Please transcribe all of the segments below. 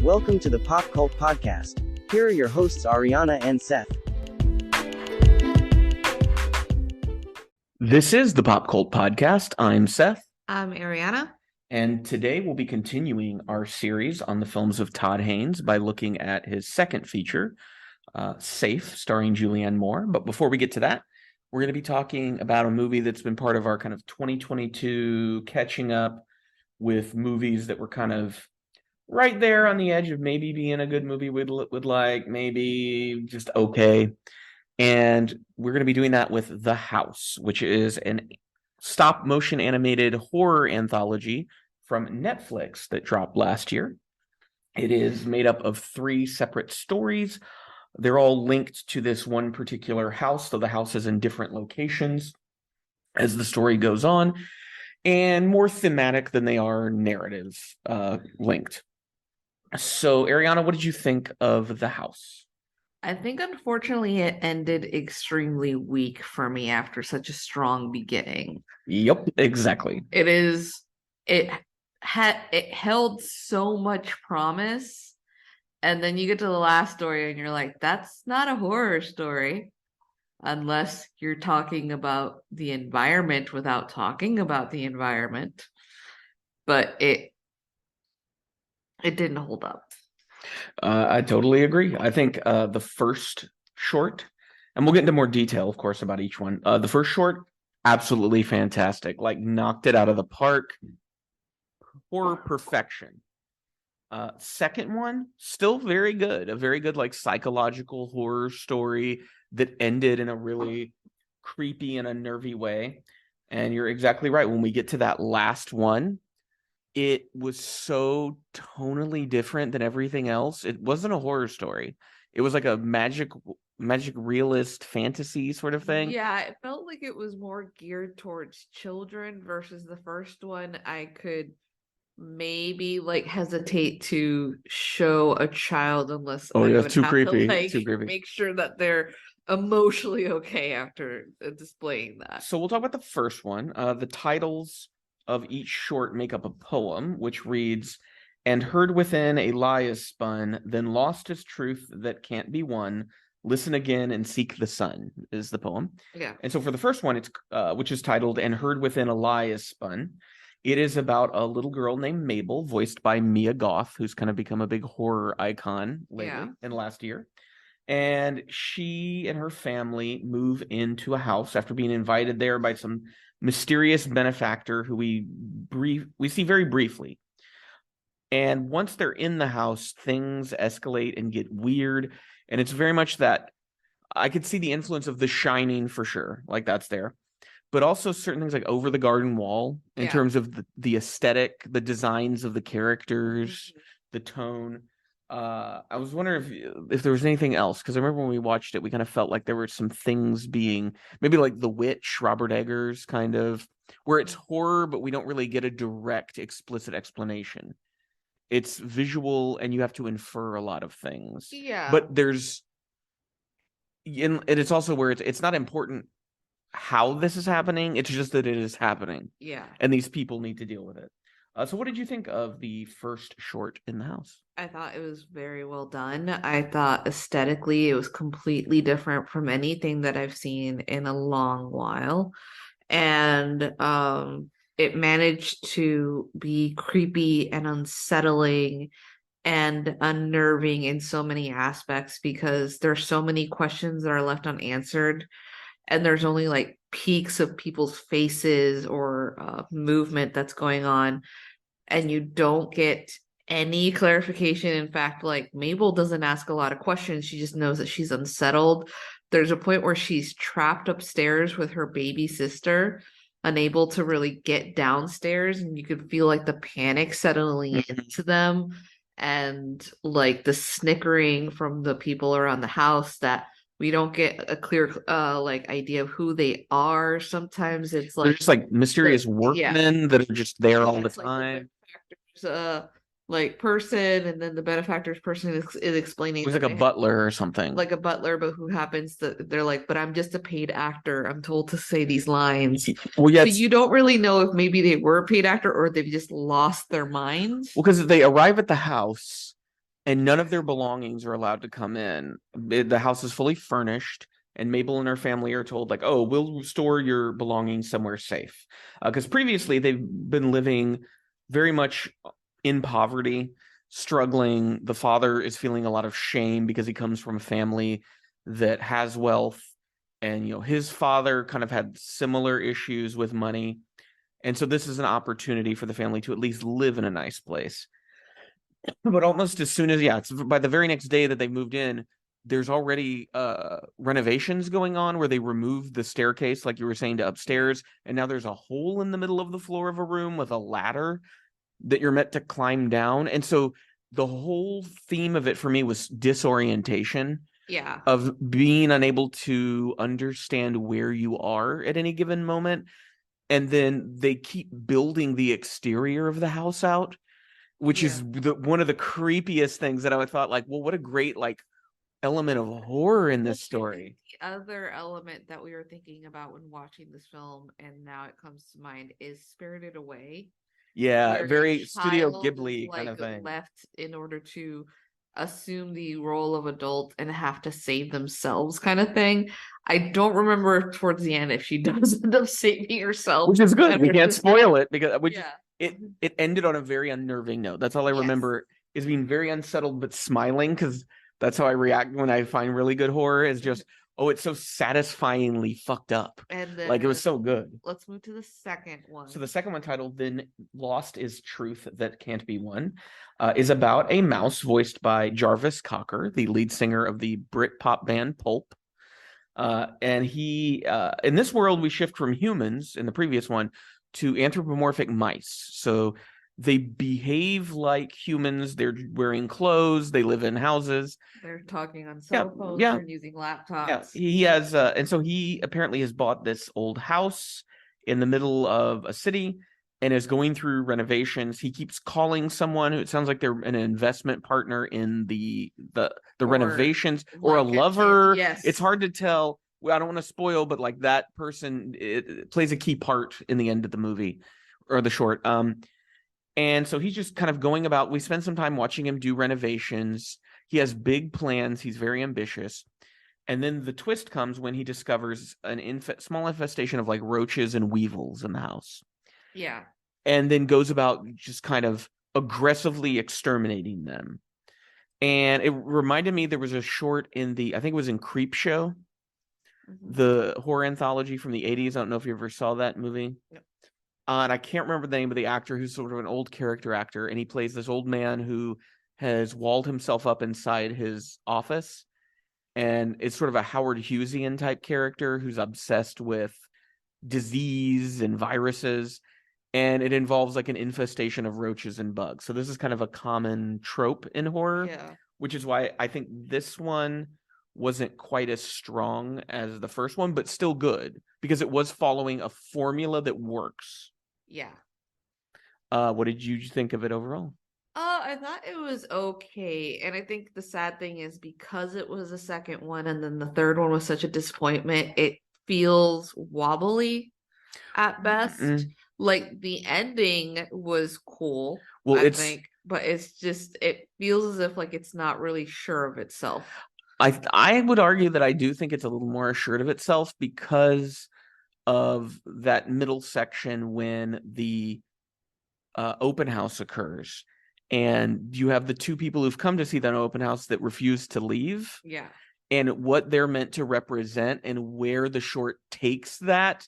Welcome to the Pop Cult Podcast. Here are your hosts Ariana and Seth. This is the Pop Cult Podcast. I'm Seth. I'm Ariana. And today we'll be continuing our series on the films of Todd Haynes by looking at his second feature, Safe, starring Julianne Moore. But before we get to that, we're going to be talking about a movie that's been part of our kind of 2022 catching up with movies that were kind of right there on the edge of maybe being a good movie we'd like, maybe just okay. And we're going to be doing that with The House, which is an stop motion animated horror anthology from Netflix that dropped last year. It is made up of 3 separate stories. They're all linked to this one particular house, so the house is in different locations as the story goes on, and more thematic than they are narrative linked. So, Ariana, what did you think of The House? I think, unfortunately, it ended extremely weak for me after such a strong beginning. Yep, exactly. It held so much promise, and then you get to the last story and you're like, that's not a horror story unless you're talking about the environment without talking about the environment. But it didn't hold up. I totally agree. I think the first short, and we'll get into more detail, of course, about each one. The first short, absolutely fantastic. Like, knocked it out of the park. Horror perfection. Second one, still very good. A very good, like, psychological horror story that ended in a really creepy and unnervy way. And you're exactly right. When we get to that last one, it was so tonally different than everything else. It wasn't a horror story. It was like a magic realist fantasy sort of thing. Yeah, it felt like it was more geared towards children versus the first one. I could maybe like hesitate to show a child unless I would too have creepy. to like too creepy. make sure that they're emotionally okay after displaying that. So we'll talk about the first one. The titles of each short make up a poem, which reads, "And heard within a lie is spun, then lost is truth that can't be won. Listen again and seek the sun," is the poem. Yeah. And so for the first one, it's which is titled "And Heard Within a Lie is Spun," it is about a little girl named Mabel, voiced by Mia Goth, who's kind of become a big horror icon lately in the last year. And she and her family move into a house after being invited there by some mysterious benefactor who we see very briefly. And once they're in the house, things escalate and get weird. And it's very much that I could see the influence of The Shining for sure. Like, that's there. But also certain things like Over the Garden Wall in terms of the aesthetic, the designs of the characters, the tone. I was wondering if there was anything else, because I remember when we watched it, we kind of felt like there were some things being maybe like The Witch, Robert Eggers, kind of, where it's horror, but we don't really get a direct, explicit explanation. It's visual, and you have to infer a lot of things. Yeah. But and it's also where it's not important how this is happening. It's just that it is happening. Yeah. And these people need to deal with it. So what did you think of the first short in The House? I thought it was very well done. I thought aesthetically it was completely different from anything that I've seen in a long while. And it managed to be creepy and unsettling and unnerving in so many aspects, because there's so many questions that are left unanswered. And there's only like peaks of people's faces or movement that's going on. And you don't get any clarification. In fact, like, Mabel doesn't ask a lot of questions. She just knows that she's unsettled. There's a point where she's trapped upstairs with her baby sister, unable to really get downstairs. And you could feel like the panic settling into them, and like the snickering from the people around the house that we don't get a clear like idea of who they are. Sometimes it's like they're just like mysterious workmen that are just there all the time. Like like person, and then the benefactor's person is explaining. It was like a butler or something. Like a butler, but who happens to, they're like, but I'm just a paid actor. I'm told to say these lines. Well, yeah, so you don't really know if maybe they were a paid actor or they've just lost their minds. Well, because they arrive at the house and none of their belongings are allowed to come in. The house is fully furnished, and Mabel and her family are told, like, oh, we'll store your belongings somewhere safe. Because previously they've been living very much in poverty, struggling. The father is feeling a lot of shame because he comes from a family that has wealth. And, his father kind of had similar issues with money. And so this is an opportunity for the family to at least live in a nice place. But almost as soon as, it's by the very next day that they moved in, there's already renovations going on where they removed the staircase, like you were saying, to upstairs. And now there's a hole in the middle of the floor of a room with a ladder that you're meant to climb down. And so the whole theme of it for me was disorientation. Yeah. Of being unable to understand where you are at any given moment. And then they keep building the exterior of the house out, which is one of the creepiest things that I thought, like, well, what a great, like, element of horror in this story. The other element that we were thinking about when watching this film, and now it comes to mind, is Spirited Away. Yeah, very Studio Ghibli kind of thing. Left in order to assume the role of adult and have to save themselves, kind of thing. I don't remember towards the end if she does end up saving herself, which is good. We can't spoil it because it ended on a very unnerving note. That's all I remember, is being very unsettled but smiling, because that's how I react when I find really good horror, is just, oh, it's so satisfyingly fucked up. And then, like, it was so good. Let's move to the second one. So the second one, titled Then Lost is Truth That Can't Be Won, is about a mouse voiced by Jarvis Cocker, the lead singer of the Britpop band Pulp. And he, in this world, we shift from humans in the previous one to anthropomorphic mice. So they behave like humans. They're wearing clothes. They live in houses. They're talking on cell phones. Yeah. They're using laptops. Yeah. He has, and so he apparently has bought this old house in the middle of a city and is going through renovations. He keeps calling someone who, it sounds like they're an investment partner in the renovations, or a lover. Yes. It's hard to tell. Well, I don't want to spoil, but like, that person, it plays a key part in the end of the movie, or the short. And so he's just kind of going about, we spend some time watching him do renovations. He has big plans. He's very ambitious. And then the twist comes when he discovers an small infestation of like roaches and weevils in the house. Yeah. And then goes about just kind of aggressively exterminating them. And it reminded me, there was a short in I think it was in Creepshow, the horror anthology from the 80s. I don't know if you ever saw that movie. No. And I can't remember the name of the actor, who's sort of an old character actor. And he plays this old man who has walled himself up inside his office. And it's sort of a Howard Hughesian type character who's obsessed with disease and viruses. And it involves like an infestation of roaches and bugs. So this is kind of a common trope in horror, which is why I think this one wasn't quite as strong as the first one, but still good, because it was following a formula that works. Yeah. What did you think of it overall? I thought it was okay. And I think the sad thing is, because it was the second one and then the third one was such a disappointment, it feels wobbly at best. Like, the ending was cool, I think, but it's just, it feels as if like it's not really sure of itself. I would argue that I do think it's a little more assured of itself, because of that middle section when the open house occurs, and you have the two people who've come to see that open house that refuse to leave. Yeah. And what they're meant to represent, and where the short takes that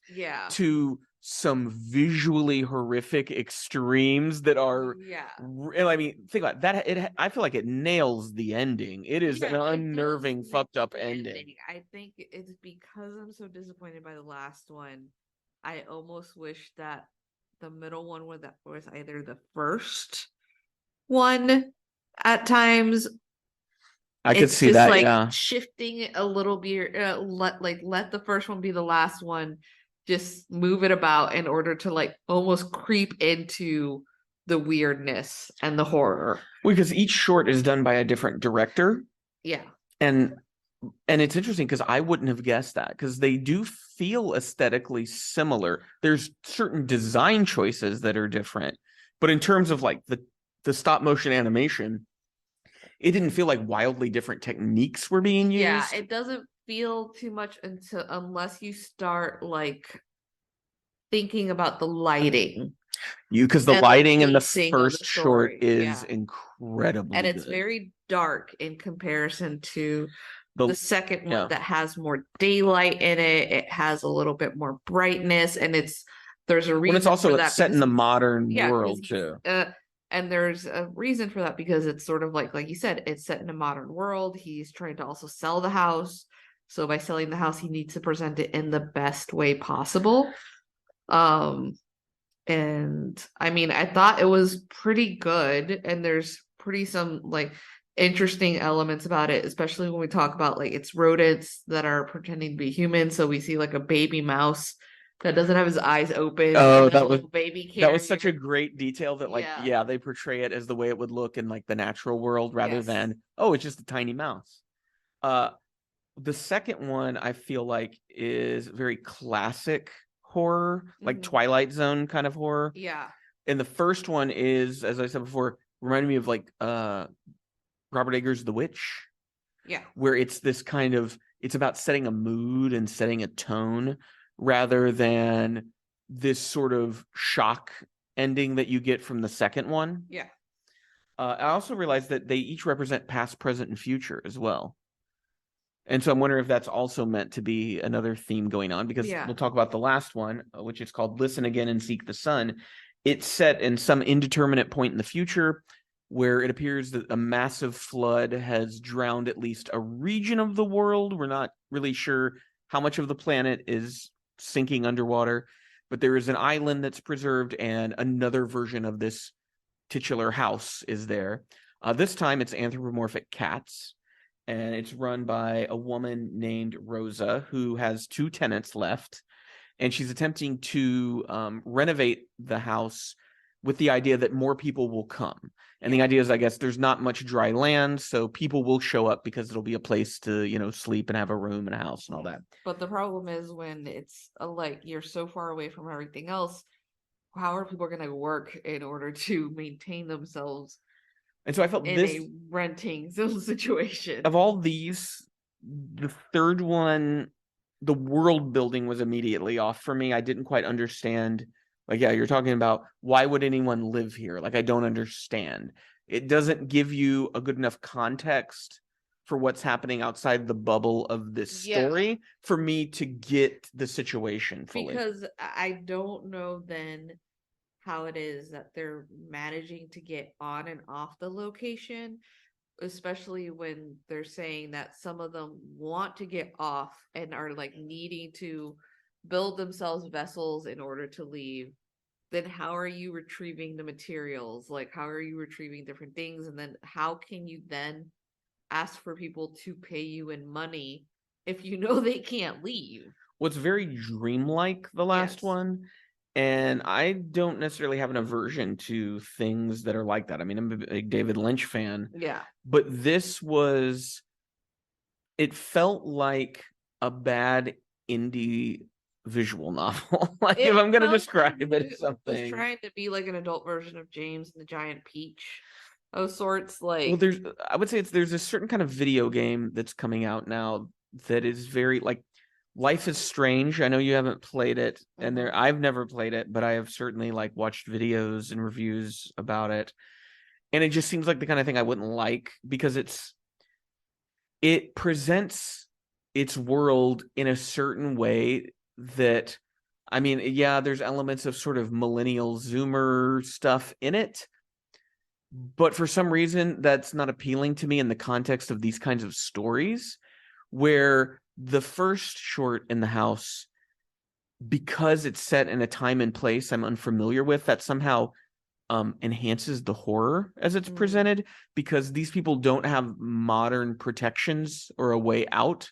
to some visually horrific extremes that are, I mean, think about that. I feel like it nails the ending. It is an unnerving, fucked up ending. I think it's because I'm so disappointed by the last one. I almost wish that the middle one was either the first one at times. I could see that, like shifting a little bit, let the first one be the last one, just move it about in order to like almost creep into the weirdness and the horror. Because each short is done by a different director. Yeah. And it's interesting, because I wouldn't have guessed that, because they do feel aesthetically similar. There's certain design choices that are different, but in terms of like the stop motion animation, it didn't feel like wildly different techniques were being used. Yeah, it doesn't feel too much unless you start like thinking about the lighting. Because the And lighting in the pacing of the first short story, is yeah. incredibly And it's good. very dark in comparison to the second one yeah. that has more daylight in it. It has a little bit more brightness, and there's a When reason it's also for that set in the because modern yeah, world too. and there's a reason for that because it's sort of like you said, it's set in a modern world. He's trying to also sell the house. So by selling the house, he needs to present it in the best way possible. And I mean, I thought it was pretty good, and there's pretty some like interesting elements about it, especially when we talk about like it's rodents that are pretending to be humans. So we see like a baby mouse that doesn't have his eyes open. Oh, and that a was little baby that was such a carrier. great detail that like Yeah. they portray it as the way it would look in like the natural world rather Yes. than it's just a tiny mouse. The second one I feel like is very classic horror, like Mhm. Twilight Zone kind of horror. Yeah. And the first one is, as I said before, reminded me of like Robert Eggers' The Witch. Yeah. Where it's this kind of it's about setting a mood and setting a tone rather than this sort of shock ending that you get from the second one. Yeah. I also realized that they each represent past, present, and future as well. And so I'm wondering if that's also meant to be another theme going on, because we'll talk about the last one, which is called Listen Again and Seek the Sun. It's set in some indeterminate point in the future where it appears that a massive flood has drowned at least a region of the world. We're not really sure how much of the planet is sinking underwater, but there is an island that's preserved, and another version of this titular house is there. This time it's anthropomorphic cats, and it's run by a woman named Rosa who has 2 tenants left, and she's attempting to renovate the house with the idea that more people will come. And the idea is, I guess, there's not much dry land, so people will show up because it'll be a place to, sleep and have a room and a house and all that. But the problem is when it's like you're so far away from everything else, how are people going to work in order to maintain themselves? And so I felt in a renting situation. Of all these, the third one, the world building was immediately off for me. I didn't quite understand. Like, yeah, you're talking about why would anyone live here? Like, I don't understand. It doesn't give you a good enough context for what's happening outside the bubble of this story for me to get the situation fully. Because I don't know then how it is that they're managing to get on and off the location, especially when they're saying that some of them want to get off and are like needing to build themselves vessels in order to leave. Then how are you retrieving the materials? Like, how are you retrieving different things? And then how can you then ask for people to pay you in money if you know they can't leave? What's very dreamlike, the last one. And I don't necessarily have an aversion to things that are like that. I mean, I'm a big David Lynch fan. Yeah. But it felt like a bad indie visual novel. Like, if I'm going to describe it as something. It was trying to be like an adult version of James and the Giant Peach of sorts. Like, well, I would say there's a certain kind of video game that's coming out now that is very like Life is Strange. I know you haven't played it, and I've never played it, but I have certainly like watched videos and reviews about it. And it just seems like the kind of thing I wouldn't like, because it presents its world in a certain way that, I mean, yeah, there's elements of sort of millennial Zoomer stuff in it, but for some reason that's not appealing to me in the context of these kinds of stories, where the first short in the house, because it's set in a time and place I'm unfamiliar with, that somehow enhances the horror as it's presented, because these people don't have modern protections or a way out.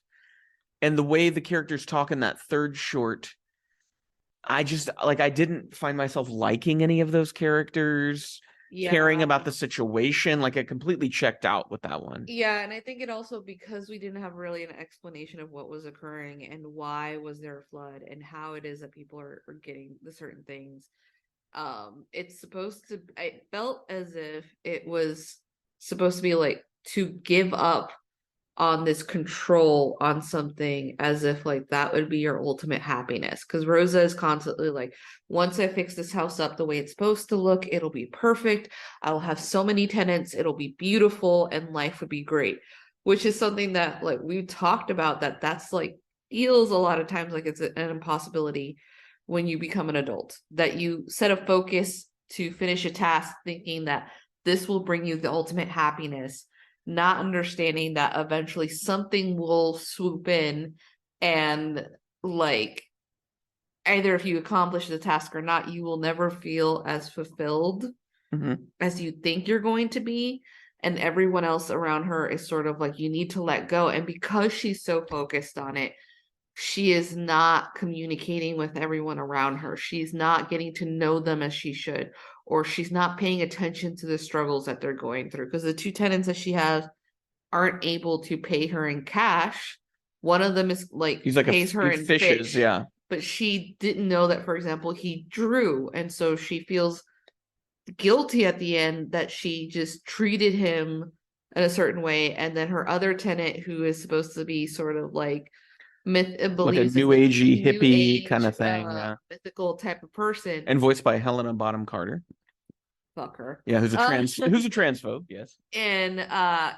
And the way the characters talk in that third short, I didn't find myself liking any of those characters, caring about the situation. Like, I completely checked out with that one. Yeah, and I think it also, because we didn't have really an explanation of what was occurring and why was there a flood and how it is that people are getting the certain things. It's supposed to, I felt as if it was supposed to be like to give up on this control on something as if like that would be your ultimate happiness. Because Rosa is constantly like, once I fix this house up the way it's supposed to look, it'll be perfect. I will have so many tenants, it'll be beautiful, and life would be great. Which is something that like we've talked about, that's like feels a lot of times like it's an impossibility when you become an adult, that you set a focus to finish a task thinking that this will bring you the ultimate happiness, not understanding that eventually something will swoop in and like either if you accomplish the task or not, you will never feel as fulfilled as you think you're going to be. And everyone else around her is sort of like, you need to let go. And because she's so focused on it, she is not communicating with everyone around her. She's not getting to know them as she should, or she's not paying attention to the struggles that they're going through. Because the two tenants that she has aren't able to pay her in cash. One of them is like, he's like pays her in fishes, fish, yeah. but she didn't know that, for example, he drew. And so she feels guilty at the end that she just treated him in a certain way. And then her other tenant, who is supposed to be sort of like like a new agey hippie kind of thing, mythical type of person, and voiced by Helena Bonham Carter. Fuck her. Yeah, who's a transphobe, yes. And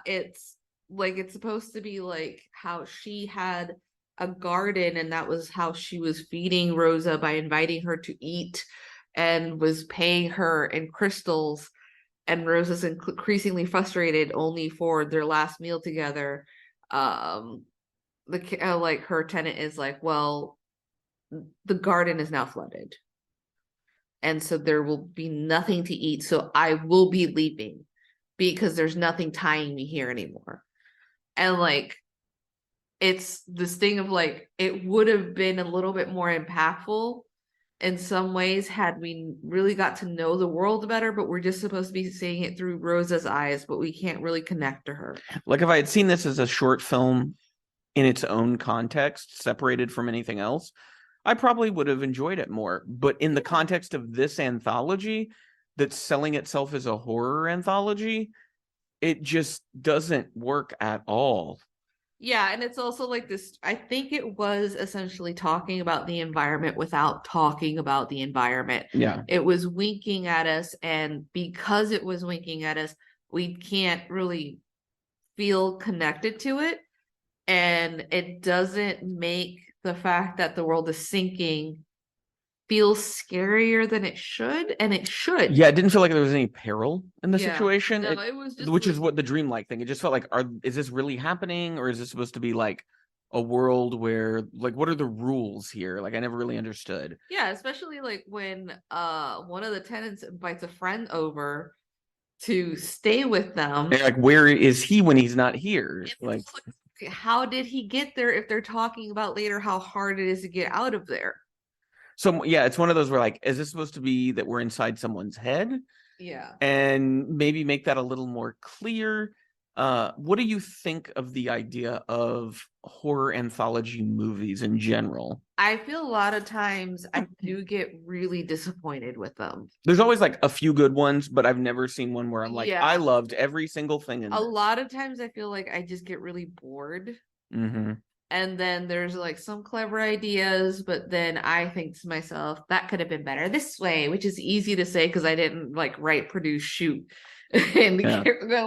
it's like, it's supposed to be like how she had a garden, and that was how she was feeding Rosa, by inviting her to eat and was paying her in crystals. And Rosa's increasingly frustrated, only for their last meal together. Like her tenant is like, well, the garden is now flooded, and so there will be nothing to eat, so I will be leaving because there's nothing tying me here anymore. And like, it's this thing of like, it would have been a little bit more impactful in some ways had we really got to know the world better, but we're just supposed to be seeing it through Rosa's eyes, but we can't really connect to her. Like if I had seen this as a short film in its own context, separated from anything else, I probably would have enjoyed it more. But in the context of this anthology that's selling itself as a horror anthology, it just doesn't work at all. Yeah, and it's also like this, I think it was essentially talking about the environment without talking about the environment. Yeah. It was winking at us, and because it was winking at us, we can't really feel connected to it. And it doesn't make the fact that the world is sinking feel scarier than it should, and it should. Yeah, it didn't feel like there was any peril in the situation. No, it was just which is what the dreamlike thing. It just felt like, is this really happening, or is this supposed to be like a world where, like, what are the rules here? Like, I never really understood. Yeah, especially like when one of the tenants invites a friend over to stay with them. And like, where is he when he's not here? Like, how did he get there if they're talking about later how hard it is to get out of there? So yeah, it's one of those where like, is this supposed to be that we're inside someone's head? Yeah. And maybe make that a little more clear. What do you think of the idea of horror anthology movies in general? I feel a lot of times I do get really disappointed with them. There's always like a few good ones, but I've never seen one where I'm like, I loved every single thing in this. A lot of times I feel like I just get really bored. And then there's like some clever ideas, but then I think to myself, that could have been better this way, which is easy to say because I didn't like write, produce, shoot. And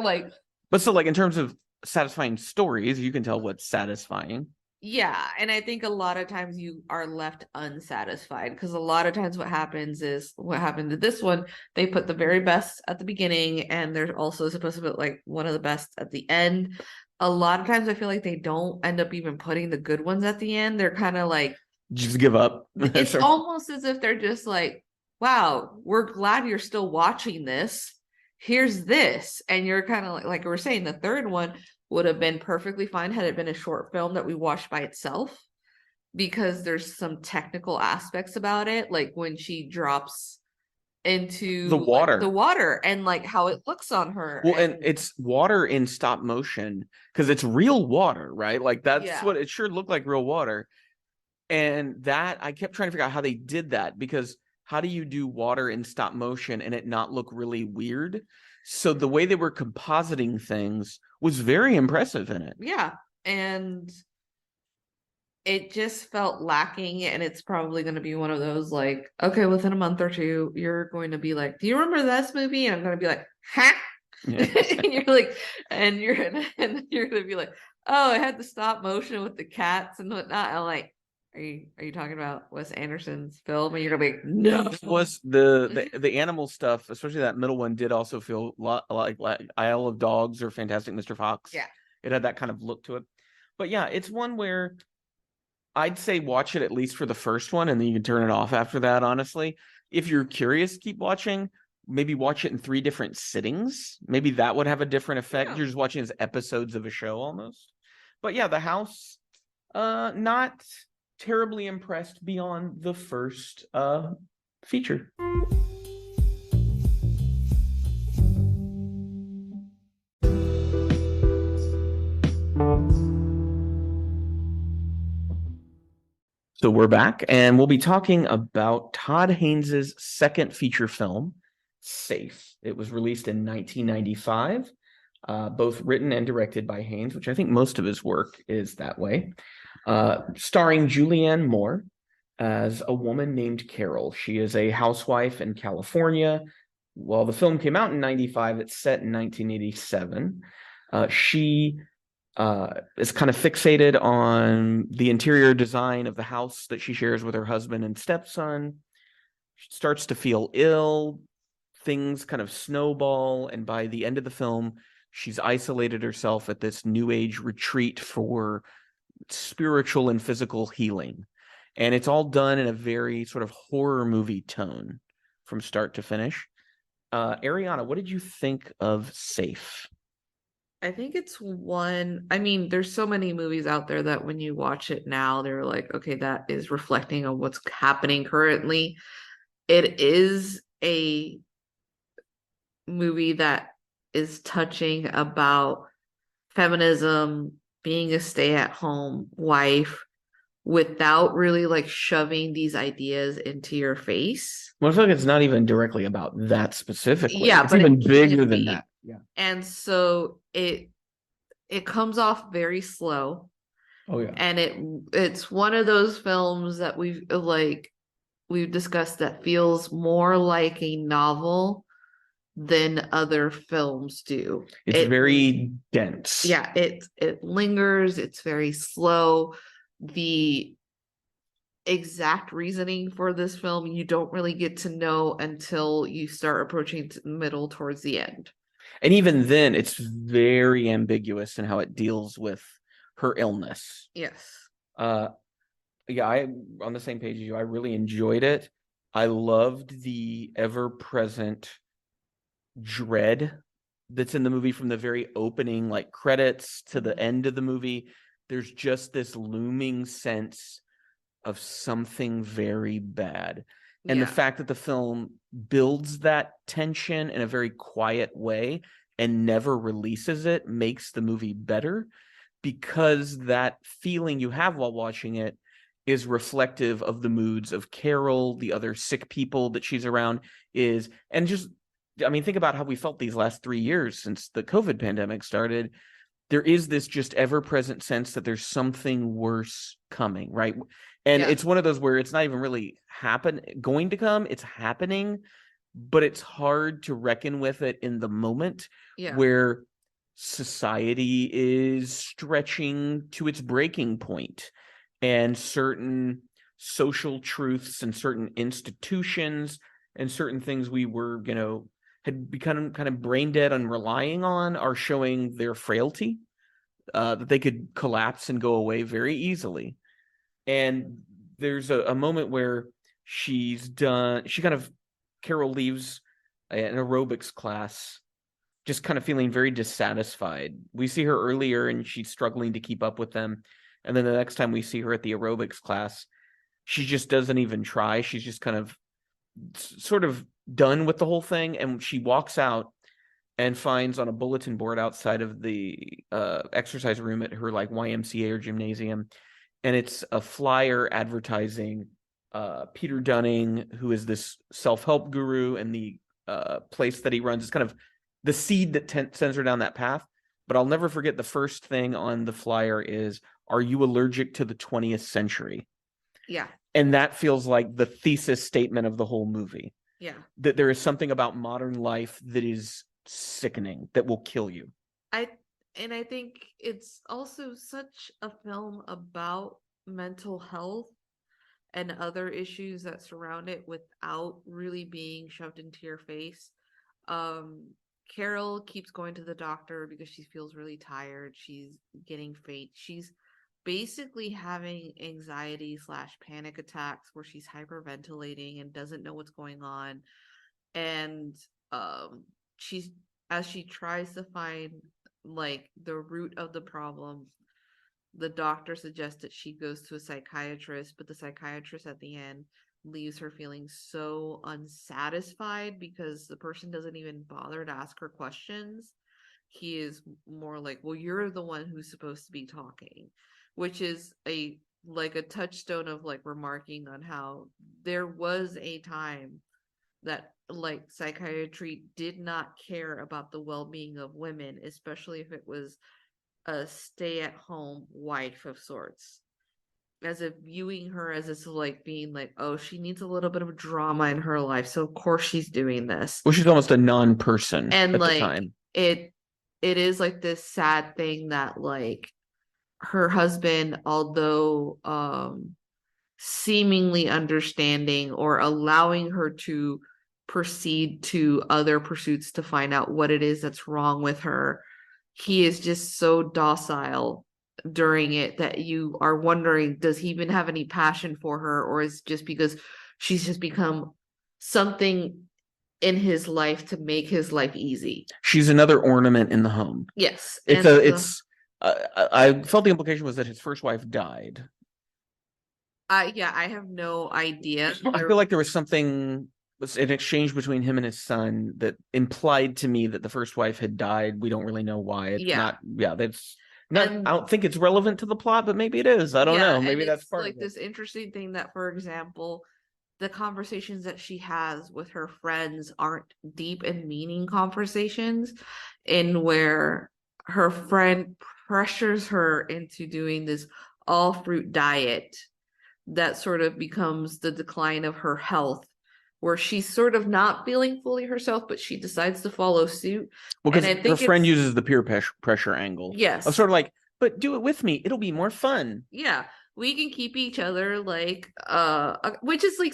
like, but so like in terms of satisfying stories, you can tell what's satisfying. Yeah, and I think a lot of times you are left unsatisfied because a lot of times what happens is what happened to this one, they put the very best at the beginning, and there's also supposed to be like one of the best at the end. A lot of times I feel like they don't end up even putting the good ones at the end. They're kind of like, just give up. It's almost as if they're just like, wow, we're glad you're still watching this. Here's this. And you're kind of like we were saying, the third one would have been perfectly fine had it been a short film that we watched by itself, because there's some technical aspects about it, like when she drops into the water and like how it looks on her. Well, and it's water in stop motion because it's real water, right? Like that's what it sure looked like, real water. And that I kept trying to figure out how they did that, because how do you do water in stop motion and it not look really weird? So the way they were compositing things was very impressive in it. Yeah. And it just felt lacking, and it's probably going to be one of those like, okay, within a month or two, you're going to be like, do you remember this movie? And I'm going to be like, huh? Yeah. And you're like, and you're going to be like, oh, I had the stop motion with the cats and whatnot. I'm like, are you talking about Wes Anderson's film? And you're gonna be like, no. Was the animal stuff, especially that middle one, did also feel a lot like Isle of Dogs or Fantastic Mr. Fox. Yeah. It had that kind of look to it. But yeah, it's one where I'd say watch it at least for the first one, and then you can turn it off after that, honestly. If you're curious, keep watching. Maybe watch it in 3 different sittings. Maybe that would have a different effect. Yeah. You're just watching as episodes of a show almost. But yeah, The House, not terribly impressed beyond the first feature. So we're back, and we'll be talking about Todd Haynes' second feature film, Safe. It was released in 1995, both written and directed by Haynes, which I think most of his work is that way. Starring Julianne Moore as a woman named Carol. She is a housewife in California. While the film came out in 95, it's set in 1987. She is kind of fixated on the interior design of the house that she shares with her husband and stepson. She starts to feel ill. Things kind of snowball, and by the end of the film, she's isolated herself at this new age retreat for spiritual and physical healing. And it's all done in a very sort of horror movie tone from start to finish. Ariana, what did you think of Safe? I think it's one. I mean, there's so many movies out there that when you watch it now, they're like, okay, that is reflecting on what's happening currently. It is a movie that is touching about feminism, being a stay-at-home wife, without really like shoving these ideas into your face. Well, I feel like it's not even directly about that specifically. Yeah, it's but even it bigger can than be. that. Yeah. And so it comes off very slow. Oh yeah. And it's one of those films that we've discussed that feels more like a novel than other films do. It's very dense. Yeah, it lingers, it's very slow. The exact reasoning for this film you don't really get to know until you start approaching the middle towards the end. And even then, it's very ambiguous in how it deals with her illness. Yes. Yeah, I'm on the same page as you. I really enjoyed it. I loved the ever-present dread that's in the movie from the very opening, like credits to the end of the movie. There's just this looming sense of something very bad. And the fact that the film builds that tension in a very quiet way and never releases it makes the movie better, because that feeling you have while watching it is reflective of the moods of Carol, the other sick people that she's around, and just, I mean, think about how we felt these last 3 years since the COVID pandemic started. There is this just ever-present sense that there's something worse coming, right? And it's one of those where it's not even really going to come, it's happening, but it's hard to reckon with it in the moment, where society is stretching to its breaking point, and certain social truths and certain institutions and certain things we were, had become kind of brain dead on relying on are showing their frailty, that they could collapse and go away very easily. And there's a moment where Carol leaves an aerobics class just kind of feeling very dissatisfied. We see her earlier and she's struggling to keep up with them. And then the next time we see her at the aerobics class, she just doesn't even try. She's just kind of sort of done with the whole thing. And she walks out and finds on a bulletin board outside of the exercise room at her like YMCA or gymnasium, and it's a flyer advertising Peter Dunning, who is this self-help guru, and the place that he runs is kind of the seed that sends her down that path. but I'll never forget the first thing on the flyer is, "Are you allergic to the 20th century?" Yeah. And that feels like the thesis statement of the whole movie. Yeah. That there is something about modern life that is sickening, that will kill you. I think it's also such a film about mental health and other issues that surround it without really being shoved into your face. Carol keeps going to the doctor because she feels really tired. She's getting faint. She's basically having anxiety / panic attacks where she's hyperventilating and doesn't know what's going on. And she's as she tries to find like the root of the problem, the doctor suggests that she goes to a psychiatrist, but the psychiatrist at the end leaves her feeling so unsatisfied because the person doesn't even bother to ask her questions. He is more like, well, you're the one who's supposed to be talking, which is a touchstone of like remarking on how there was a time that like psychiatry did not care about the well-being of women, especially if it was a stay-at-home wife of sorts, as if viewing her as this like being like, oh, she needs a little bit of drama in her life, so of course she's doing this. Well, she's almost a non-person And at like the time. it is like this sad thing that like her husband, although seemingly understanding or allowing her to proceed to other pursuits to find out what it is that's wrong with her, he is just so docile during it that you are wondering, does he even have any passion for her, or is it just because she's just become something in his life to make his life easy? She's another ornament in the home. Yes. I felt the implication was that his first wife died. Yeah, I have no idea. I feel like there was something, an exchange between him and his son that implied to me that the first wife had died. We don't really know why. It's not. Yeah, that's not. I don't think it's relevant to the plot, but maybe it is. I don't know. Maybe that's part like of it. This interesting thing that, for example, the conversations that she has with her friends aren't deep and meaning conversations, in where her friend pressures her into doing this all fruit diet that sort of becomes the decline of her health, where she's sort of not feeling fully herself, but she decides to follow suit. Well, because her friend uses the peer pressure angle. Yes. I'm sort of like, but do it with me. It'll be more fun. Yeah. We can keep each other like, which is like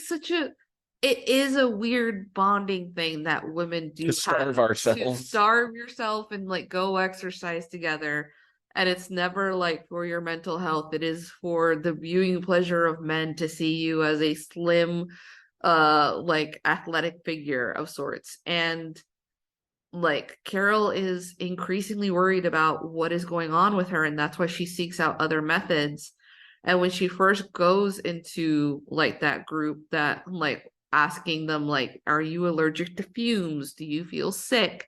it is a weird bonding thing that women do, to starve ourselves. To starve yourself and like go exercise together. And it's never like for your mental health. It is for the viewing pleasure of men to see you as a slim, like athletic figure of sorts. And like Carol is increasingly worried about what is going on with her, and that's why she seeks out other methods. And when she first goes into like that group, that like asking them like, are you allergic to fumes? Do you feel sick?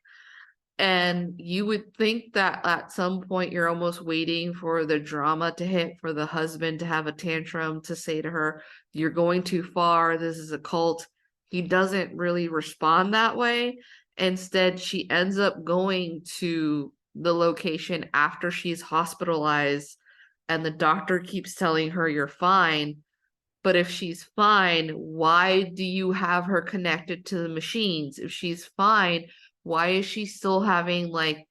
And you would think that at some point you're almost waiting for the drama to hit, for the husband to have a tantrum, to say to her, you're going too far, this is a cult. He doesn't really respond that way. Instead, she ends up going to the location after she's hospitalized, and the doctor keeps telling her, you're fine. But if she's fine, why do you have her connected to the machines? If she's fine, why is she still having like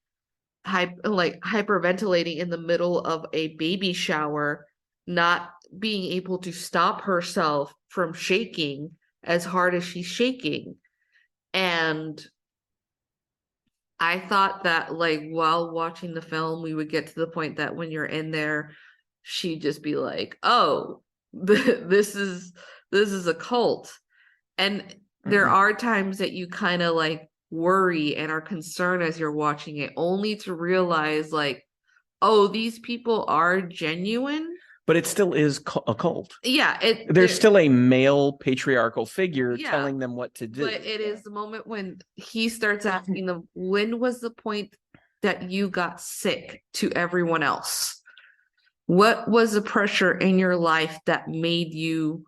hyperventilating in the middle of a baby shower, not being able to stop herself from shaking as hard as she's shaking? And I thought that like while watching the film, we would get to the point that when you're in there, she'd just be like, oh, this is a cult. And there are times that you kind of like worry and are concerned as you're watching it, only to realize like, oh, these people are genuine. But it still is a cult. Yeah. There's still a male patriarchal figure telling them what to do. But it is the moment when he starts asking them, when was the point that you got sick to everyone else? What was the pressure in your life that made you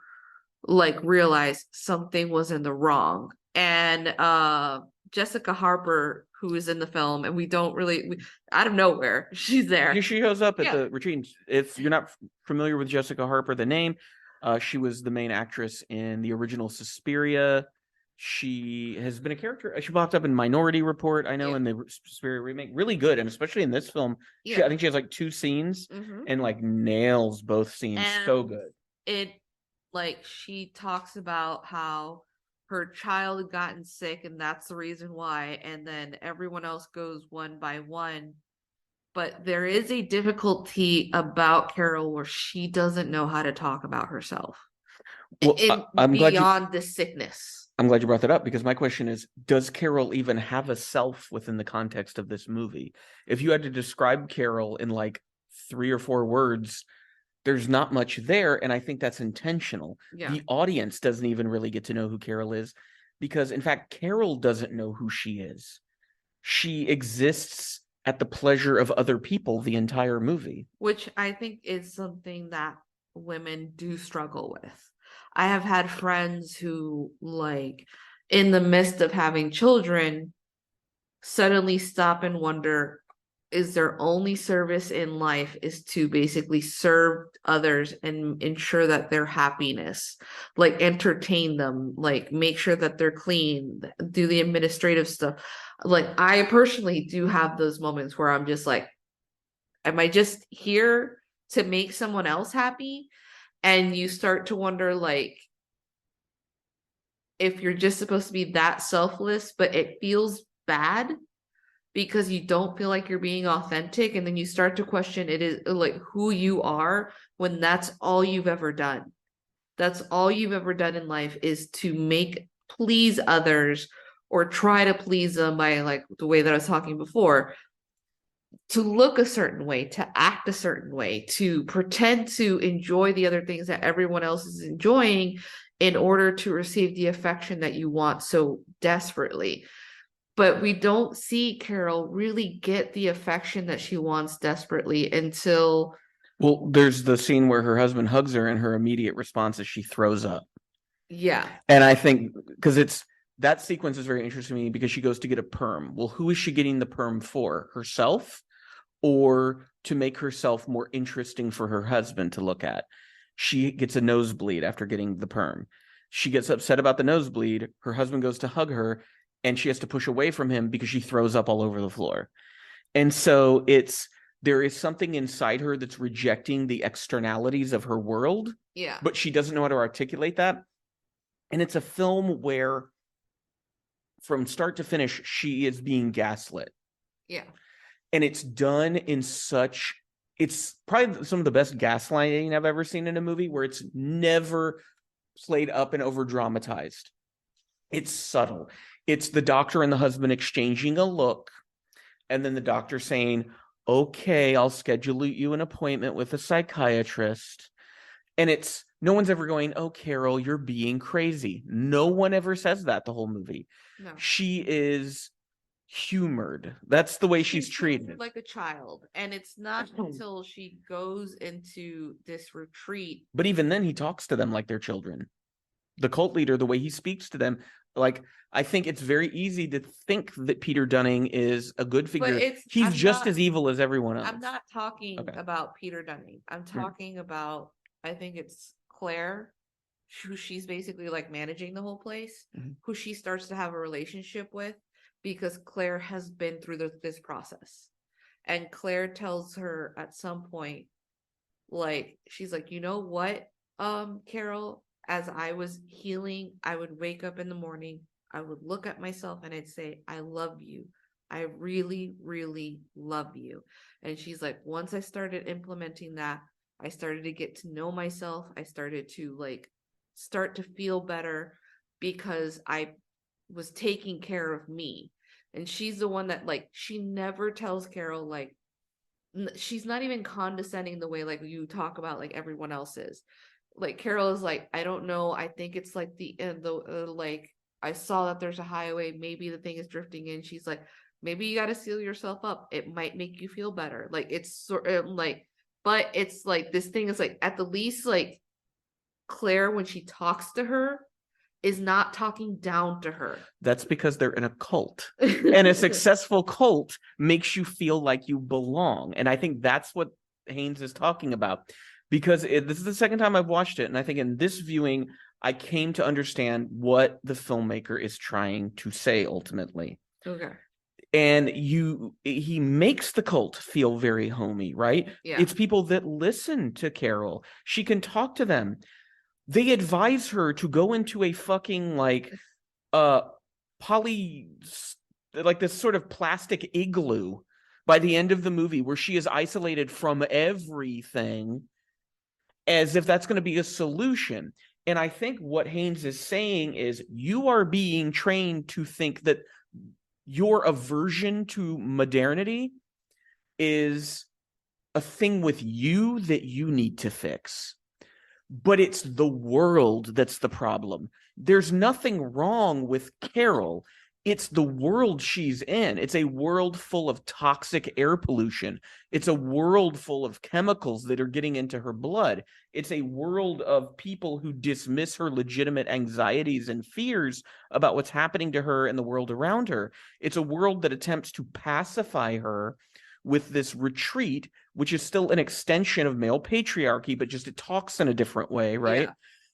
like realize something was in the wrong? And Jessica Harper, who is in the film, and we don't really out of nowhere she's there. She shows up at the retreat. If you're not familiar with Jessica Harper, the name, she was the main actress in the original Suspiria. She has been a character. She popped up in Minority Report, I know, in the Suspiria remake. Really good, and especially in this film, I think she has like 2 scenes and like nails both scenes. And so good. It like she talks about how her child had gotten sick and that's the reason why, and then everyone else goes one by one. But there is a difficulty about Carol where she doesn't know how to talk about herself. Well, I'm beyond the sickness. I'm glad you brought that up, because my question is, does Carol even have a self within the context of this movie? If you had to describe Carol in like 3 or 4 words, there's not much there, and I think that's intentional. The audience doesn't even really get to know who Carol is, because in fact, Carol doesn't know who she is. She exists at the pleasure of other people the entire movie. Which I think is something that women do struggle with. I have had friends who, like, in the midst of having children, suddenly stop and wonder, is their only service in life is to basically serve others and ensure that their happiness, like entertain them, like make sure that they're clean, do the administrative stuff. Like, I personally do have those moments where I'm just like, am I just here to make someone else happy? And you start to wonder, like, if you're just supposed to be that selfless, but it feels bad because you don't feel like you're being authentic, and then you start to question it is like who you are when that's all you've ever done. That's all you've ever done in life is to please others or try to please them by, like, the way that I was talking before, to look a certain way, to act a certain way, to pretend to enjoy the other things that everyone else is enjoying in order to receive the affection that you want so desperately. But we don't see Carol really get the affection that she wants desperately until... Well, there's the scene where her husband hugs her and her immediate response is she throws up. Yeah. And I think, because that sequence is very interesting to me, because she goes to get a perm. Well, who is she getting the perm for? Herself? Or to make herself more interesting for her husband to look at? She gets a nosebleed after getting the perm. She gets upset about the nosebleed. Her husband goes to hug her, and she has to push away from him because she throws up all over the floor. And so there is something inside her that's rejecting the externalities of her world. Yeah. But she doesn't know how to articulate that. And it's a film where from start to finish, she is being gaslit. Yeah. And it's done in it's probably some of the best gaslighting I've ever seen in a movie, where it's never played up and over dramatized. It's subtle. It's the doctor and the husband exchanging a look, and then the doctor saying, okay, I'll schedule you an appointment with a psychiatrist. And no one's ever going, oh, Carol, you're being crazy. No one ever says that the whole movie. No. She is humored. That's the way she's treated. Like a child. And it's not until she goes into this retreat. But even then, he talks to them like they're children. The cult leader, the way he speaks to them, like, I think it's very easy to think that Peter Dunning is a good figure. He's just as evil as everyone else. I'm not talking about Peter Dunning. I'm talking about, I think it's Claire, who she's basically like managing the whole place, who she starts to have a relationship with, because Claire has been through this process. And Claire tells her at some point, like, she's like, you know what, Carol, as I was healing, I would wake up in the morning, I would look at myself and I'd say, I love you. I really, really love you. And she's like, once I started implementing that, I started to get to know myself. I started to start to feel better because I was taking care of me. And she's the one that she never tells Carol, she's not even condescending the way you talk about everyone else is. Carol is I don't know. I think it's the end, I saw that there's a highway. Maybe the thing is drifting in. She's like, maybe you got to seal yourself up. It might make you feel better. It's sort of but it's this thing is at the least Claire, when she talks to her, is not talking down to her. That's because they're in a cult. And a successful cult makes you feel like you belong. And I think that's what Haynes is talking about. Because this is the second time I've watched it. And I think in this viewing, I came to understand what the filmmaker is trying to say ultimately. Okay. And he makes the cult feel very homey, right? Yeah. It's people that listen to Carol. She can talk to them. They advise her to go into a fucking like like this sort of plastic igloo by the end of the movie where she is isolated from everything, as if that's going to be a solution. And I think what Haynes is saying is you are being trained to think that your aversion to modernity is a thing with you that you need to fix. But it's the world that's the problem. There's nothing wrong with Carol. It's the world she's in. It's a world full of toxic air pollution. It's a world full of chemicals that are getting into her blood. It's a world of people who dismiss her legitimate anxieties and fears about what's happening to her and the world around her. It's a world that attempts to pacify her with this retreat, which is still an extension of male patriarchy, but just it talks in a different way, right? Yeah.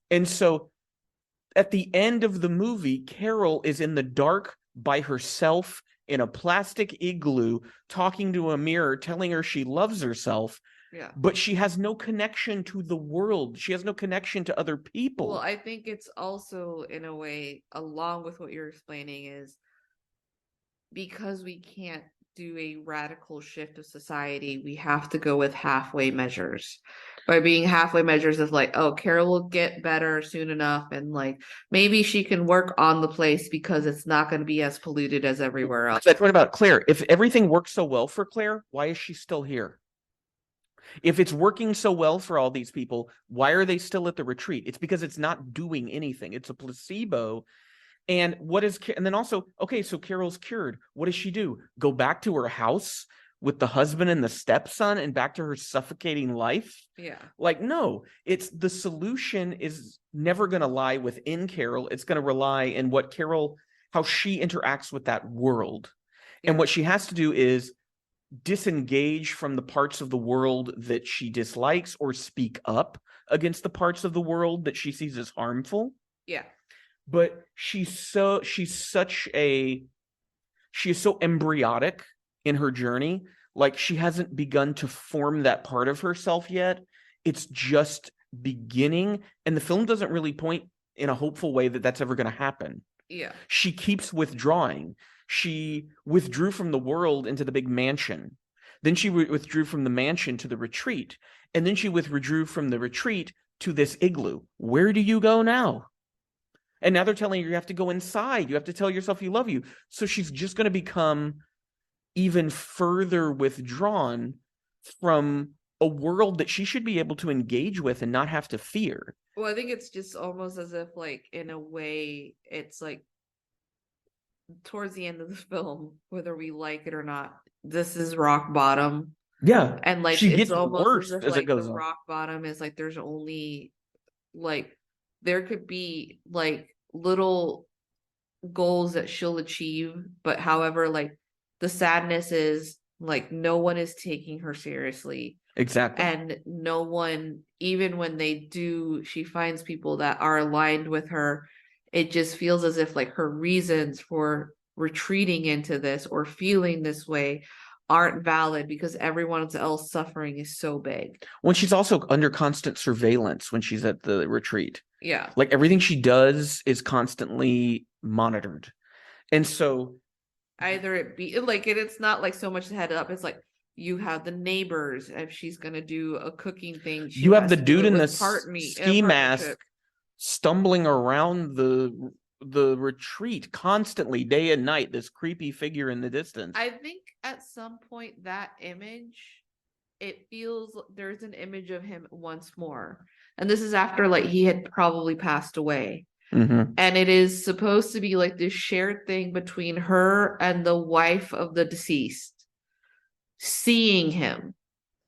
And so at the end of the movie, Carol is in the dark by herself in a plastic igloo, talking to a mirror, telling her she loves herself. Yeah. But she has no connection to the world. She has no connection to other people. Well, I think it's also, in a way, along with what you're explaining, is because we can't do a radical shift of society, we have to go with halfway measures. By being halfway measures is like, oh, Carol will get better soon enough, and like maybe she can work on the place because it's not going to be as polluted as everywhere else. That's what about Claire. If everything works so well for Claire, why is she still here? If it's working so well for all these people, why are they still at the retreat? It's because it's not doing anything. It's a placebo. And then also, okay, so Carol's cured. What does she do? Go back to her house with the husband and the stepson and back to her suffocating life? Yeah. Like, no, it's the solution is never going to lie within Carol. It's going to rely in how she interacts with that world. Yeah. And what she has to do is disengage from the parts of the world that she dislikes or speak up against the parts of the world that she sees as harmful. Yeah. But she is so embryonic in her journey. Like she hasn't begun to form that part of herself yet. It's just beginning. And the film doesn't really point in a hopeful way that that's ever going to happen. Yeah. She keeps withdrawing. She withdrew from the world into the big mansion. Then she withdrew from the mansion to the retreat. And then she withdrew from the retreat to this igloo. Where do you go now? And now they're telling you have to go inside. You have to tell yourself you love you. So she's just going to become even further withdrawn from a world that she should be able to engage with and not have to fear. Well, I think it's just almost as if, like, in a way, it's like towards the end of the film, whether we like it or not, this is rock bottom. Yeah. And like she it's gets almost worse as if as like it goes the on. rock bottom is like there's only like there could be like little goals that she'll achieve, but however, like the sadness is like no one is taking her seriously. Exactly. And no one, even when they do, she finds people that are aligned with her. It just feels as if like her reasons for retreating into this or feeling this way aren't valid because everyone else suffering is so big. When she's also under constant surveillance when she's at the retreat. Yeah. Like everything she does is constantly monitored. And so either it be like it's not like so much head up, it's like you have the neighbors. If she's gonna do a cooking thing, you have the dude in the ski mask stumbling around the retreat constantly, day and night, this creepy figure in the distance. I think at some point that image, it feels there's an image of him once more, and this is after like he had probably passed away. Mm-hmm. And it is supposed to be like this shared thing between her and the wife of the deceased, seeing him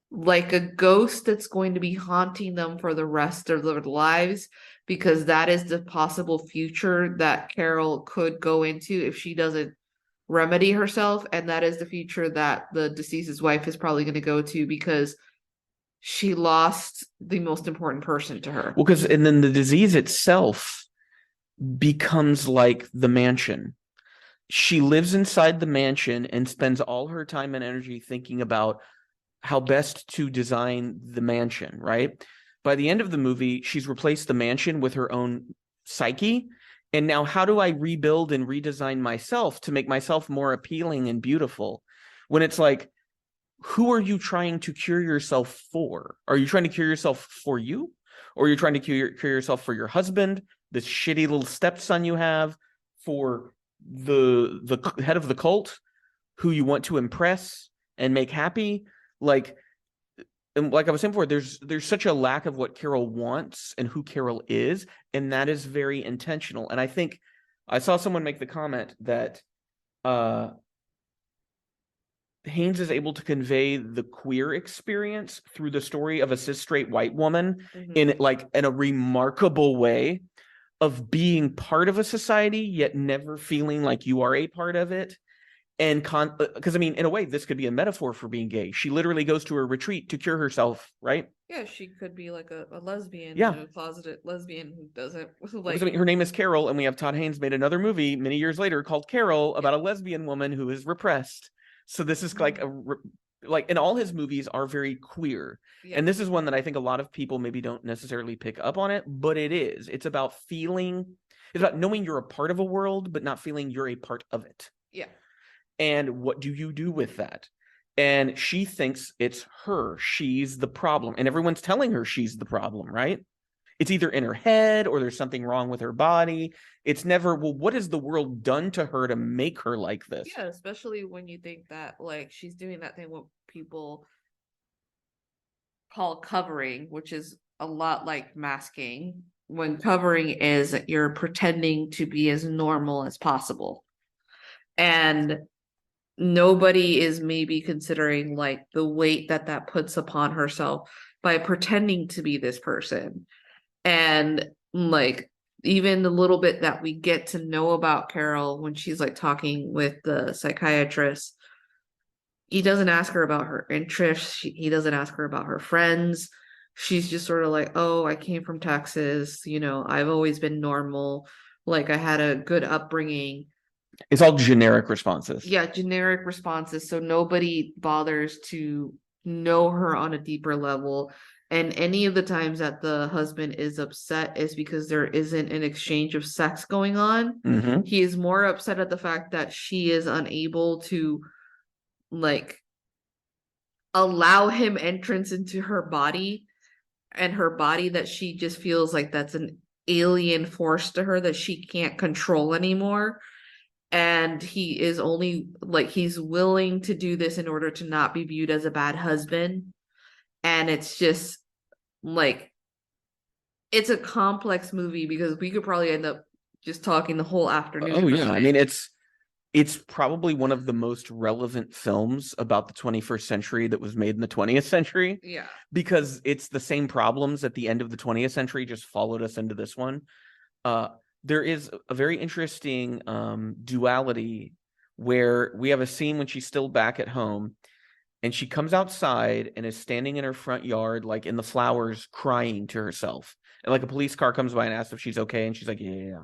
like a ghost that's going to be haunting them for the rest of their lives because that is the possible future that Carol could go into if she doesn't remedy herself, and that is the future that the deceased's wife is probably going to go to because she lost the most important person to her. Well, because and then the disease itself becomes like the mansion. She lives inside the mansion and spends all her time and energy thinking about how best to design the mansion, right? By the end of the movie, she's replaced the mansion with her own psyche. And now, how do I rebuild and redesign myself to make myself more appealing and beautiful? When it's like, who are you trying to cure yourself for? Are you trying to cure yourself for you? Or are you trying to cure yourself for your husband, this shitty little stepson you have, for the head of the cult who you want to impress and make happy? Like, and like I was saying before, there's such a lack of what Carol wants and who Carol is, and that is very intentional. And I think I saw someone make the comment that Haynes is able to convey the queer experience through the story of a cis straight white woman in a remarkable way of being part of a society yet never feeling like you are a part of it. And because I mean, in a way, this could be a metaphor for being gay. She literally goes to a retreat to cure herself, right? Yeah, she could be like a lesbian, Yeah, a closeted lesbian who doesn't like. Because, I mean, her name is Carol, and we have Todd Haynes made another movie many years later called Carol about a lesbian woman who is repressed. So this is like and all his movies are very queer. Yeah. And this is one that I think a lot of people maybe don't necessarily pick up on it, but it is. It's about knowing you're a part of a world, but not feeling you're a part of it. Yeah. And what do you do with that? And she thinks it's her. She's the problem. And everyone's telling her she's the problem, right? It's either in her head or there's something wrong with her body. It's never, well, what has the world done to her to make her like this? Yeah, especially when you think that like she's doing that thing what people call covering, which is a lot like masking. When covering is you're pretending to be as normal as possible. And nobody is maybe considering like the weight that puts upon herself by pretending to be this person. And like even the little bit that we get to know about Carol when she's like talking with the psychiatrist, he doesn't ask her about her interests. He doesn't ask her about her friends. She's just sort of like, oh, I came from Texas. I've always been normal. Like I had a good upbringing. It's all generic responses. Yeah, generic responses. So nobody bothers to know her on a deeper level. And any of the times that the husband is upset is because there isn't an exchange of sex going on. Mm-hmm. He is more upset at the fact that she is unable to like allow him entrance into her body, and her body that she just feels like that's an alien force to her that she can't control anymore. And he is only like, he's willing to do this in order to not be viewed as a bad husband. And it's just like, it's a complex movie because we could probably end up just talking the whole afternoon. Oh yeah. I mean, it's probably one of the most relevant films about the 21st century that was made in the 20th century. Yeah. Because it's the same problems at the end of the 20th century just followed us into this one. There is a very interesting duality where we have a scene when she's still back at home and she comes outside and is standing in her front yard, like in the flowers, crying to herself. And like a police car comes by and asks if she's okay. And she's like, yeah.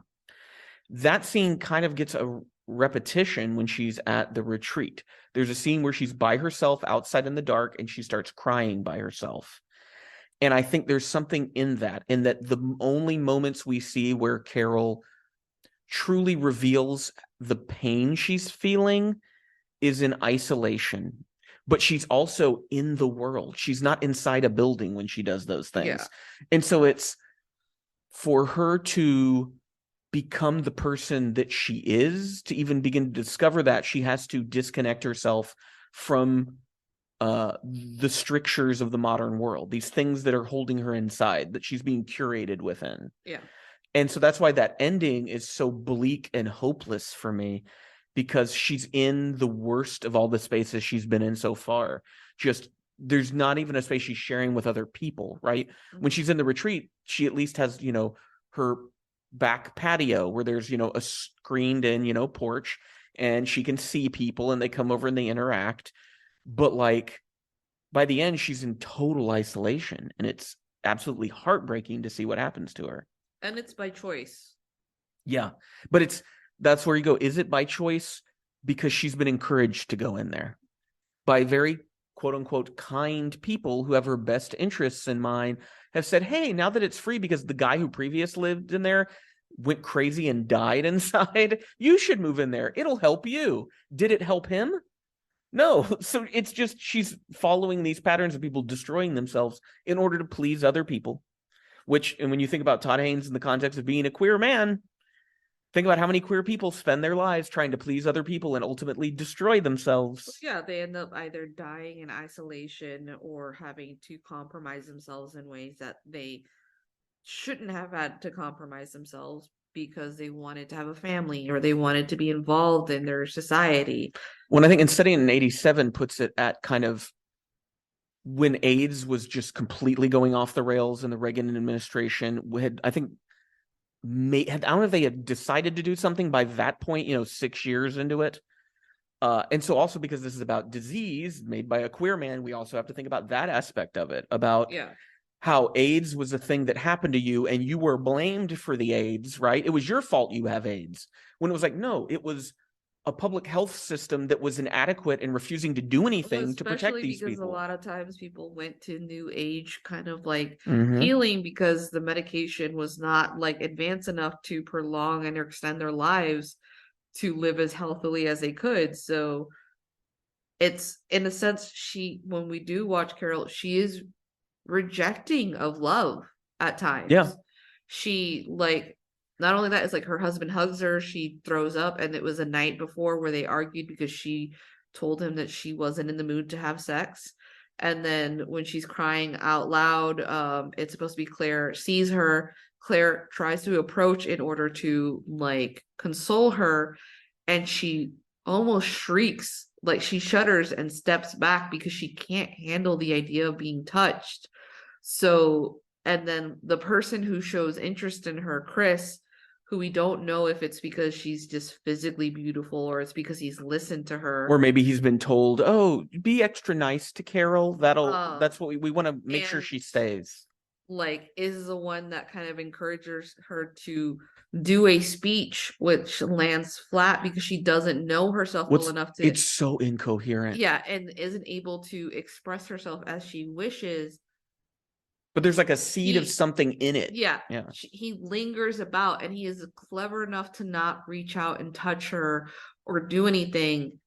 That scene kind of gets a repetition when she's at the retreat. There's a scene where she's by herself outside in the dark and she starts crying by herself. And I think there's something in that the only moments we see where Carol truly reveals the pain she's feeling is in isolation. But she's also in the world. She's not inside a building when she does those things. Yeah. And so it's for her to become the person that she is, to even begin to discover that, she has to disconnect herself from the strictures of the modern world, these things that are holding her inside, that she's being curated within. Yeah. And so that's why that ending is so bleak and hopeless for me, because she's in the worst of all the spaces she's been in so far. Just there's not even a space she's sharing with other people, right? Mm-hmm. When she's in the retreat, she at least has, her back patio where there's, a screened in, porch, and she can see people and they come over and they interact. But like by the end, she's in total isolation, and it's absolutely heartbreaking to see what happens to her. And it's by choice. Yeah. But that's where you go. Is it by choice? Because she's been encouraged to go in there by very quote unquote kind people who have her best interests in mind, have said, hey, now that it's free because the guy who previously lived in there went crazy and died inside, you should move in there. It'll help you. Did it help him? No. So it's just she's following these patterns of people destroying themselves in order to please other people, and when you think about Todd Haynes in the context of being a queer man, think about how many queer people spend their lives trying to please other people and ultimately destroy themselves. Yeah, they end up either dying in isolation or having to compromise themselves in ways that they shouldn't have had to compromise themselves because they wanted to have a family or they wanted to be involved in their society. When I think in Studying in 87 puts it at kind of when AIDS was just completely going off the rails in the Reagan administration, I don't know if they had decided to do something by that point, 6 years into it. And so also because this is about disease made by a queer man, we also have to think about that aspect of it, about how AIDS was a thing that happened to you and you were blamed for the AIDS, right? It was your fault you have AIDS. When it was like, no, it was a public health system that was inadequate and refusing to do anything to protect these people. Because a lot of times people went to New Age kind of like healing because the medication was not like advanced enough to prolong and extend their lives to live as healthily as they could. So it's, in a sense, when we do watch Carol, she is rejecting of love at times. Yeah. She not only that, it's like her husband hugs her, she throws up, and it was a night before where they argued because she told him that she wasn't in the mood to have sex. And then when she's crying out loud, it's supposed to be Claire sees her. Claire tries to approach in order to console her, and she almost shrieks, like she shudders and steps back because she can't handle the idea of being touched. So, and then the person who shows interest in her, Chris, who we don't know if it's because she's just physically beautiful or it's because he's listened to her. Or maybe he's been told, oh, be extra nice to Carol. That's what we want to make sure she stays. Is the one that kind of encourages her to do a speech, which lands flat because she doesn't know herself well enough to. It's so incoherent. Yeah, and isn't able to express herself as she wishes. But there's like a seed of something in it. Yeah. He lingers about, and he is clever enough to not reach out and touch her or do anything.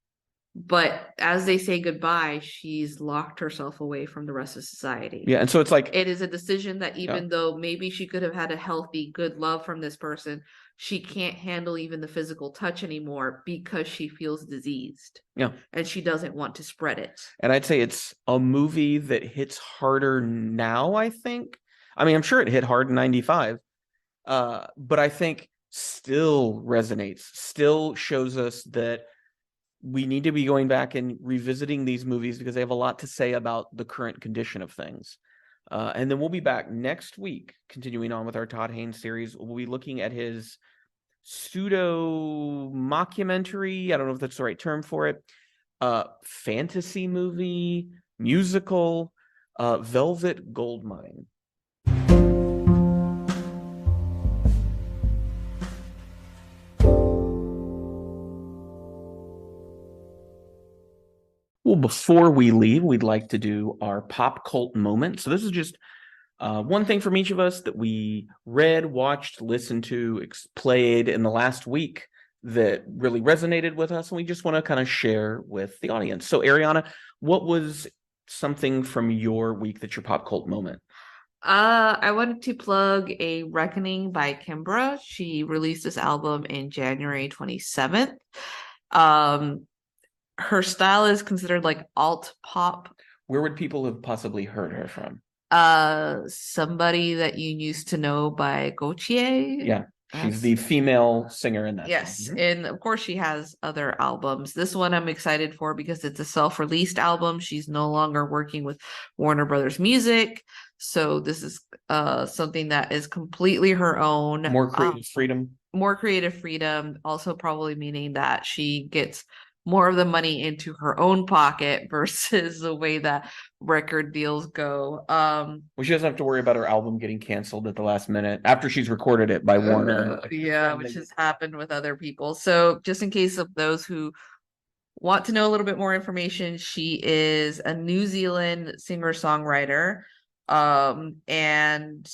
But as they say goodbye, she's locked herself away from the rest of society. Yeah, and so it's like, it is a decision that even though maybe she could have had a healthy, good love from this person, she can't handle even the physical touch anymore because she feels diseased. Yeah. And she doesn't want to spread it. And I'd say it's a movie that hits harder now, I think. I mean, I'm sure it hit hard in 95. But I think still resonates, still shows us that we need to be going back and revisiting these movies because they have a lot to say about the current condition of things. And then we'll be back next week, continuing on with our Todd Haynes series. We'll be looking at his pseudo mockumentary. I don't know if that's the right term for it. Fantasy movie, musical, Velvet Goldmine. Well, before we leave, we'd like to do our pop cult moment. So this is just one thing from each of us that we read, watched, listened to, played in the last week that really resonated with us, and we just want to kind of share with the audience. So Ariana, what was something from your week that's your pop cult moment? I wanted to plug A Reckoning by Kimbra. She released this album in January 27th. Her style is considered like alt pop. Where would people have possibly heard her from? Somebody that you used to know by Gautier. Yeah. She's the female singer in that Yes, song. and of course she has other albums. This one I'm excited for because it's a self-released album. She's no longer working with Warner Brothers Music, so this is something that is completely her own. More creative freedom. More creative freedom, also probably meaning that she gets more of the money into her own pocket versus the way that record deals go. Well, she doesn't have to worry about her album getting canceled at the last minute after she's recorded it by Warner. Yeah, which has happened with other people. So just in case of those who want to know a little bit more information, she is a New Zealand singer-songwriter. And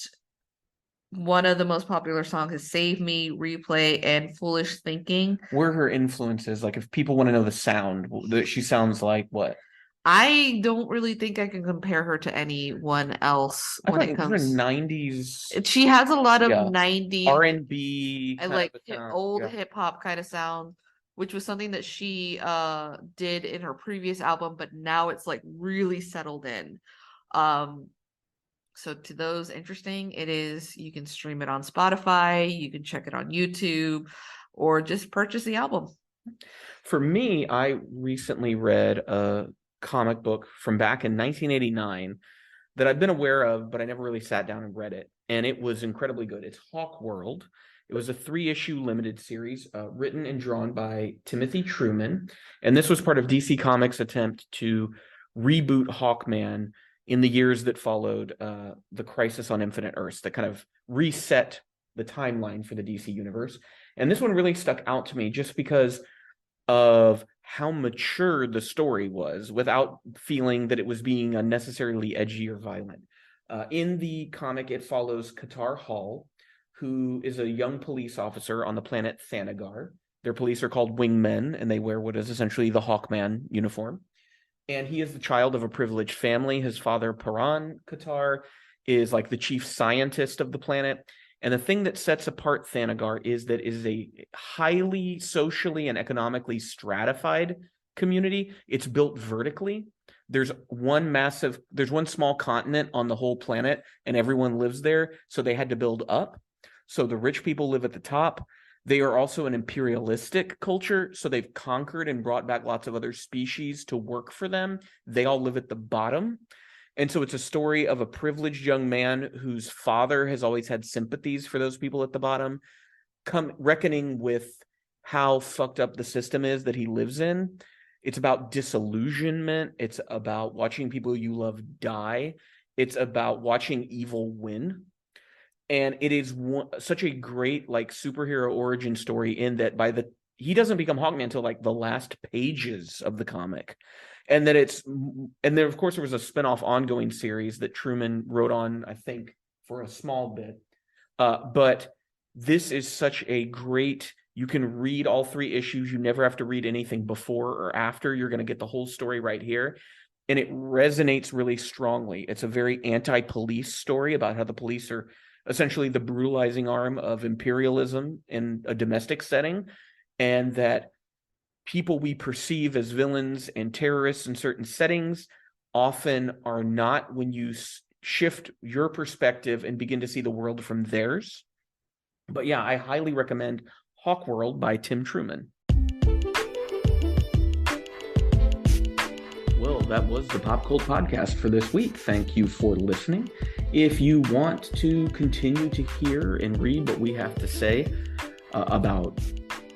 one of the most popular songs is Save Me, Replay, and Foolish Thinking. Where are her influences? Like, if people want to know the sound, she sounds like what? I don't really think I can compare her to anyone else when it comes to 90s. She has a lot of 90s R&B, and like old hip hop kind of sound, which was something that she did in her previous album, but now it's like really settled in. So to those interesting, you can stream it on Spotify, you can check it on YouTube, or just purchase the album. For me, I recently read a comic book from back in 1989 that I've been aware of, but I never really sat down and read it. And it was incredibly good. It's Hawk World. It was a 3-issue limited series written and drawn by Timothy Truman. And this was part of DC Comics' attempt to reboot Hawkman in the years that followed the Crisis on Infinite Earths, that kind of reset the timeline for the DC universe. And this one really stuck out to me just because of how mature the story was without feeling that it was being unnecessarily edgy or violent. In the comic, it follows Qatar Hall, who is a young police officer on the planet Thanagar. Their police are called wingmen, and they wear what is essentially the Hawkman uniform. And he is the child of a privileged family. His father, Paran Qatar, is like the chief scientist of the planet. And the thing that sets apart Thanagar is that it is a highly socially and economically stratified community. It's built vertically. There's one small continent on the whole planet, and everyone lives there. So they had to build up. So the rich people live at the top. They are also an imperialistic culture, so they've conquered and brought back lots of other species to work for them. They all live at the bottom. And so it's a story of a privileged young man whose father has always had sympathies for those people at the bottom, reckoning with how fucked up the system is that he lives in. It's about disillusionment. It's about watching people you love die. It's about watching evil win. And it is such a great like superhero origin story in that he doesn't become Hawkman until like the last pages of the comic. And then there, of course, there was a spinoff ongoing series that Truman wrote on, I think, for a small bit. But this is such a great, you can read all 3 issues. You never have to read anything before or after. You're going to get the whole story right here. And it resonates really strongly. It's a very anti-police story about how the police are essentially the brutalizing arm of imperialism in a domestic setting, and that people we perceive as villains and terrorists in certain settings often are not when you shift your perspective and begin to see the world from theirs. But yeah, I highly recommend Hawk World by Tim Truman. Well, that was the Pop Cult Podcast for this week. Thank you for listening. If you want to continue to hear and read what we have to say about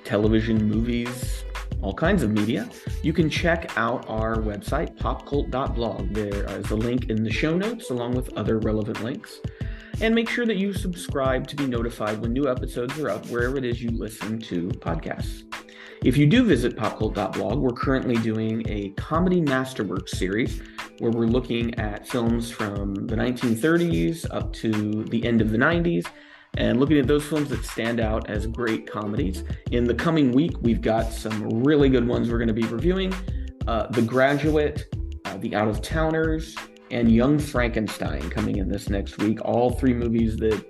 television, movies, all kinds of media, you can check out our website, popcult.blog. There is a link in the show notes along with other relevant links. And make sure that you subscribe to be notified when new episodes are up wherever it is you listen to podcasts. If you do visit popcult.blog, we're currently doing a comedy masterworks series where we're looking at films from the 1930s up to the end of the 90s and looking at those films that stand out as great comedies. In the coming week, we've got some really good ones we're going to be reviewing. The Graduate, The Out-of-Towners, and Young Frankenstein coming in this next week. All 3 movies that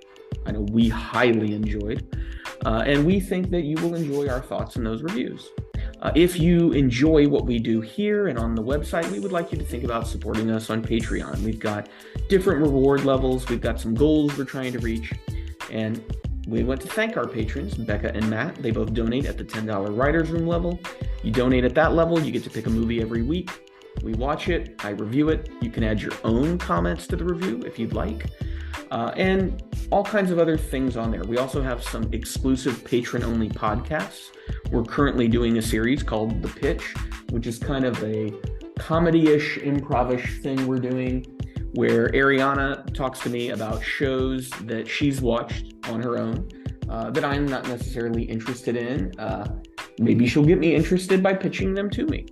I know we highly enjoyed. And we think that you will enjoy our thoughts in those reviews. If you enjoy what we do here and on the website, we would like you to think about supporting us on Patreon. We've got different reward levels. We've got some goals we're trying to reach. And we want to thank our patrons, Becca and Matt. They both donate at the $10 writers room level. You donate at that level, you get to pick a movie every week. We watch it, I review it. You can add your own comments to the review if you'd like. And all kinds of other things on there. We also have some exclusive patron-only podcasts. We're currently doing a series called The Pitch, which is kind of a comedy-ish, improv-ish thing we're doing, where Ariana talks to me about shows that she's watched on her own that I'm not necessarily interested in. Maybe she'll get me interested by pitching them to me.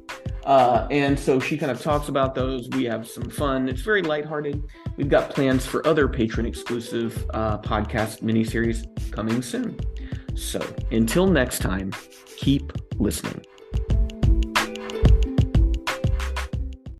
And so she kind of talks about those. We have some fun. It's very lighthearted. We've got plans for other patron-exclusive podcast miniseries coming soon. So until next time, keep listening.